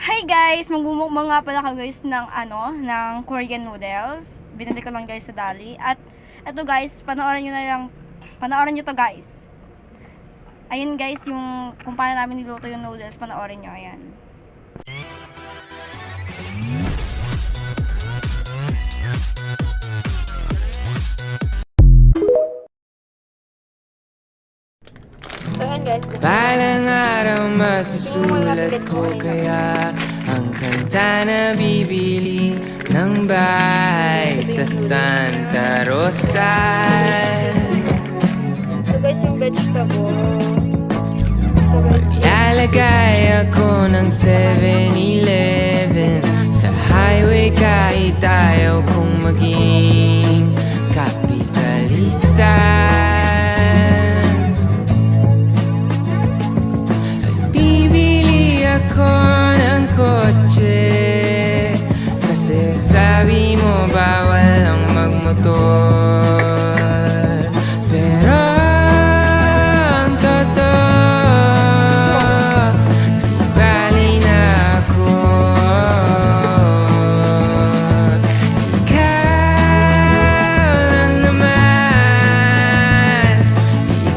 Hi guys! Magmumukbang nga pala ka guys ng ng Korean noodles. Binili ko lang guys sa Dali. At ito guys, panoorin nyo to guys. Ayun guys, yung kung paano namin niluto yung noodles, panoorin nyo. Ayan. So ayan guys. Balang araw masusulat ko kaya ang kanta na bibili ng bahay sa Santa Rosa. So guys, yung vegetable. Lalagay ako ng 7-Eleven sa highway kahit ayaw kong maging kapitalista. Bibili ako ng kotse kasi sabi mo bawal ang magmotor. Pero ang totoo, bali na ako. Ikaw lang naman,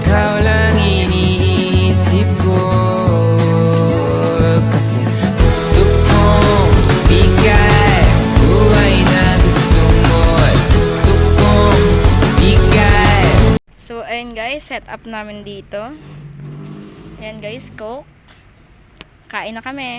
ikaw lang iniisip ko. Kasi gusto kong bigay buhay na gusto mo at gusto kong bigay. So ayun guys, set up namin dito. Ayan guys, Coke. Kain na kami.